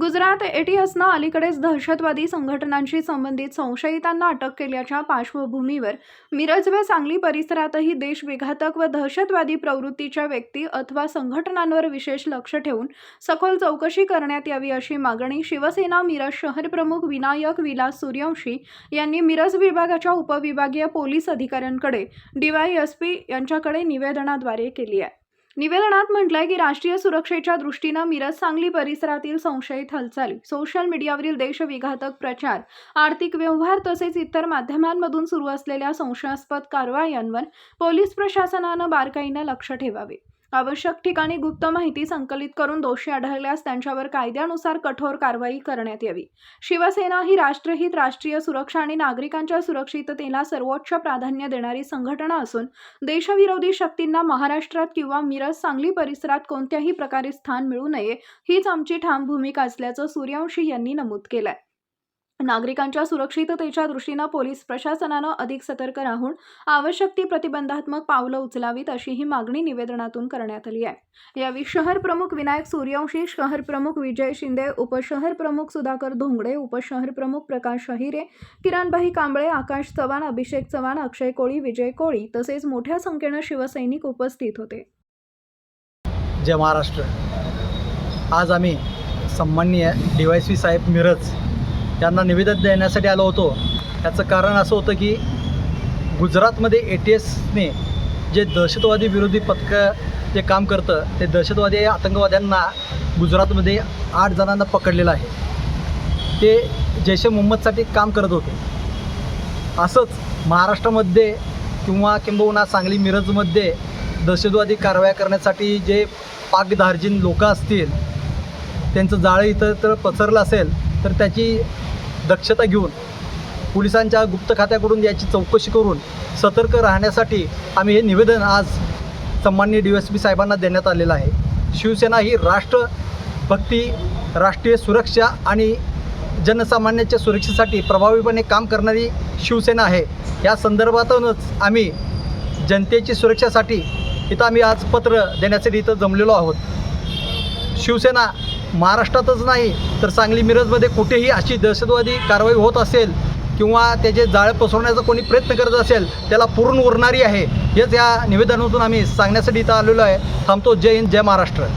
गुजरात एटीएसनं अलीकडेच दहशतवादी संघटनांशी संबंधित संशयितांना अटक केल्याच्या पार्श्वभूमीवर मिरज व सांगली परिसरातही देशविघातक व दहशतवादी प्रवृत्तीच्या व्यक्ती अथवा संघटनांवर विशेष लक्ष ठेवून सखोल चौकशी करण्यात यावी अशी मागणी शिवसेना मिरज शहर प्रमुख विनायक विलास सूर्यवंशी यांनी मिरज विभागाच्या उपविभागीय पोलीस अधिकाऱ्यांकडे DYSP यांच्याकडे निवेदनाद्वारे केली आहे। निवेदनात म्हटलंय की राष्ट्रीय सुरक्षेच्या दृष्टीने मिरज सांगली परिसरातील संशयित हालचाली, सोशल मीडियावरील देशविघातक प्रचार, आर्थिक व्यवहार तसेच इतर माध्यमांमधून सुरू असलेल्या संशयास्पद कारवायांवर पोलीस प्रशासनाने बारकाईने लक्ष ठेवावे। आवश्यक ठिकाणी गुप्त माहिती संकलित करून दोषी आढळल्यास त्यांच्यावर कायद्यानुसार कठोर कारवाई करण्यात यावी। शिवसेना ही राष्ट्रहित, राष्ट्रीय सुरक्षा आणि नागरिकांच्या सुरक्षिततेला सर्वोच्च प्राधान्य देणारी संघटना असून देशविरोधी शक्तींना महाराष्ट्रात किंवा मिरज सांगली परिसरात कोणत्याही प्रकारे स्थान मिळू नये हीच आमची ठाम भूमिका असल्याचं सूर्यवंशी यांनी नमूद केलंय। नागरिकांच्या सुरक्षिततेच्या दृष्टीने पोलीस प्रशासनाने अधिक सतर्क राहून आवश्यक ती प्रतिबंधात्मक पावलं उचलावीत अशी ही मागणी निवेदनातून करण्यात आली आहे। यावेळी शहर प्रमुख विनायक सूर्यवंशी, शहर प्रमुख विजय शिंदे, उपशहर प्रमुख सुधाकर धोंगडे, उपशहर प्रमुख प्रकाश अहिरे, किरणभाई कांबळे, आकाश चव्हाण, अभिषेक चव्हाण, अक्षय कोळी, विजय कोळी तसेच मोठ्या संख्येने शिवसैनिक उपस्थित होते। जय महाराष्ट्र। आज आम्ही सन्माननीय DYSP साहेब मिरज यांना निवेदन देण्यासाठी आलो होतो। याचं कारण असं होतं की गुजरातमध्ये ATSने जे दहशतवादी विरोधी पथक जे काम करतं ते दहशतवादी आतंकवाद्यांना गुजरातमध्ये 8 जणांना पकडलेलं आहे। ते जैश ए मोहम्मदसाठी काम करत होते। असंच महाराष्ट्रामध्ये किंबहुना सांगली मिरजमध्ये दहशतवादी कारवाया करण्यासाठी जे पाकधार्जिन लोक असतील त्यांचं जाळं इतर पसरलं असेल तर त्याची दक्षता घेऊन पोलिसांच्या गुप्त खात्याकडून याची चौकशी करून सतर्क राहण्यासाठी आम्ही हे निवेदन आज सन्माननीय DYSP साहेबांना देण्यात आलेलं आहे। शिवसेना ही राष्ट्रभक्ती, राष्ट्रीय सुरक्षा आणि जनसामान्यांच्या सुरक्षेसाठी प्रभावीपणे काम करणारी शिवसेना आहे। या संदर्भातूनच आम्ही जनतेची सुरक्षेसाठी इथं आम्ही आज पत्र देण्यासाठी इथं जमलेलो आहोत। शिवसेना महाराष्ट्रातच नाही तर सांगली मिरजमध्ये कुठेही अशी दहशतवादी कारवाई होत असेल किंवा त्याचे जाळे पसरवण्याचा कोणी प्रयत्न करत असेल त्याला पूर्ण उरणारी आहे। हेच या निवेदनातून आम्ही सांगण्यासाठी इथं आलेलो आहे। थांबतो। जय हिंद, जय महाराष्ट्र।